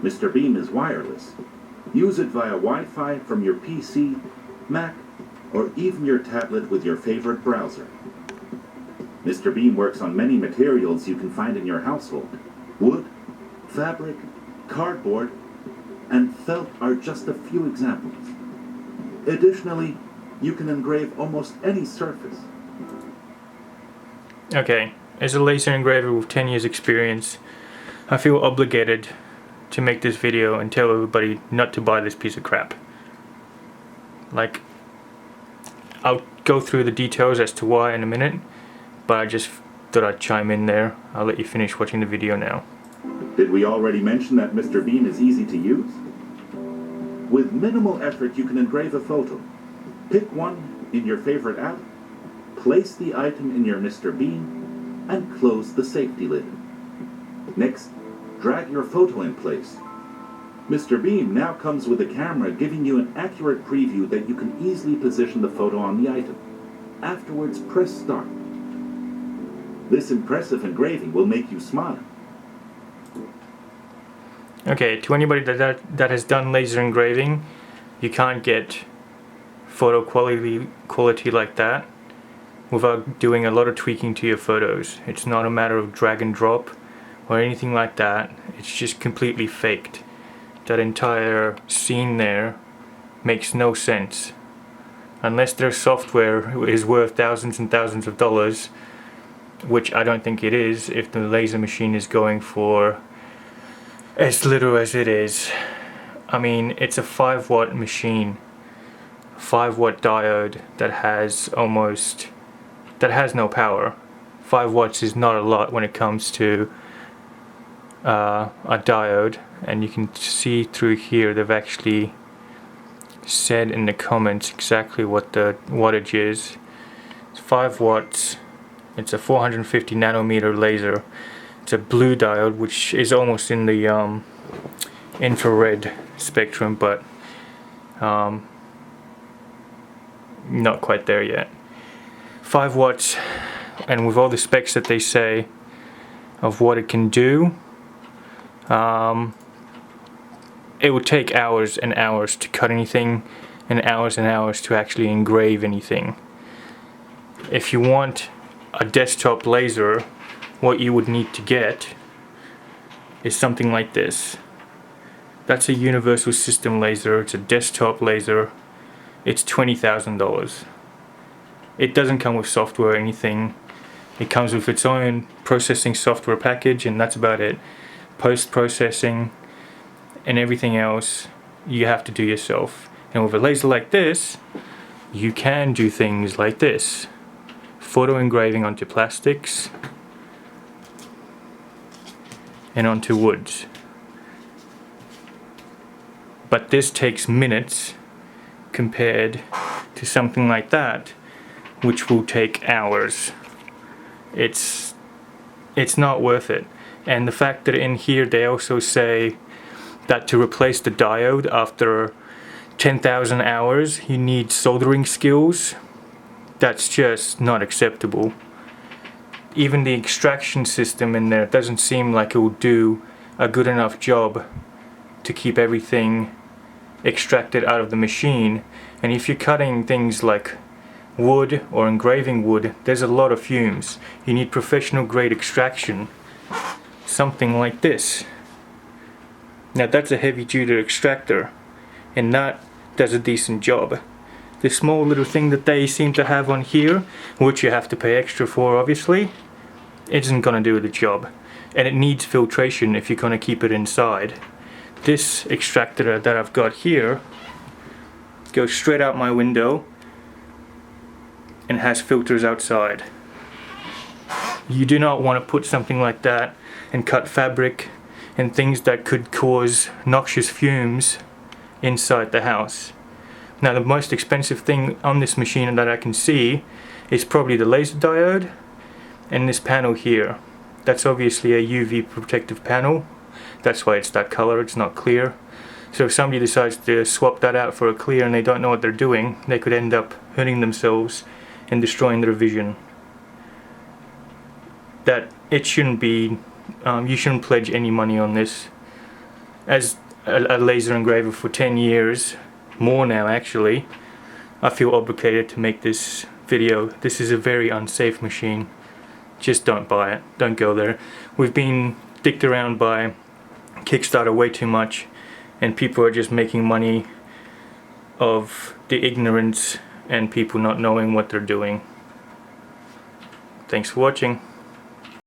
Mr. Beam is wireless. Use it via Wi-Fi from your PC, Mac, or even your tablet with your favorite browser. Mr. Beam works on many materials you can find in your household. Wood, fabric, cardboard, and felt are just a few examples. Additionally, you can engrave almost any surface. Okay, as a laser engraver with 10 years experience, I feel obligated to make this video and tell everybody not to buy this piece of crap. Like, I'll go through the details as to why in a minute, but I just thought I'd chime in there. I'll let you finish watching the video now. Did we already mention that Mr. Beam is easy to use? With minimal effort, you can engrave a photo. Pick one in your favorite app, place the item in your Mr. Beam, and close the safety lid. Next, drag your photo in place. Mr. Beam now comes with a camera giving you an accurate preview that you can easily position the photo on the item. Afterwards, press start. This impressive engraving will make you smile. Okay, to anybody that has done laser engraving, you can't get photo quality like that without doing a lot of tweaking to your photos. It's not a matter of drag and drop or anything like that. It's just completely faked. That entire scene there makes no sense. Unless their software is worth thousands and thousands of dollars, which I don't think it is if the laser machine is going for as little as it is. I mean, it's a 5-watt machine, 5-watt diode that has no power. 5 watts is not a lot when it comes to a diode, and you can see through here they've actually said in the comments exactly what the wattage is. It's 5 watts. It's a 450 nanometer laser. It's a blue diode, which is almost in the infrared spectrum, but not quite there yet. 5 watts, and with all the specs that they say of what it can do, it would take hours and hours to cut anything and hours to actually engrave anything. If you want a desktop laser, what you would need to get is something like this. That's a universal system laser. It's a desktop laser. It's $20,000. It doesn't come with software or anything. It comes with its own processing software package, and that's about it. Post-processing and everything else you have to do yourself. And with a laser like this, you can do things like this. Photo engraving onto plastics and onto woods. But this takes minutes compared to something like that, which will take hours. It's not worth it. And the fact that in here they also say that to replace the diode after 10,000 hours you need soldering skills, that's just not acceptable. Even the extraction system in there doesn't seem like it will do a good enough job to keep everything extracted out of the machine. And if you're cutting things like wood or engraving wood, there's a lot of fumes. You need professional grade extraction. Something like this. Now that's a heavy duty extractor, and that does a decent job. The small little thing that they seem to have on here, which you have to pay extra for obviously, isn't going to do the job. And it needs filtration if you're going to keep it inside. This extractor that I've got here goes straight out my window and has filters outside. You do not want to put something like that and cut fabric and things that could cause noxious fumes inside the house. Now the most expensive thing on this machine that I can see is probably the laser diode and this panel here. That's obviously a UV protective panel. That's why it's that color, it's not clear. So if somebody decides to swap that out for a clear and they don't know what they're doing, they could end up hurting themselves and destroying their vision. That it shouldn't be, you shouldn't pledge any money on this. as a laser engraver for 10 years, more now actually, I feel obligated to make this video. This is a very unsafe machine. Just don't buy it. Don't go there. We've been dicked around by Kickstarter way too much, and people are just making money of the ignorance and people not knowing what they're doing. Thanks for watching.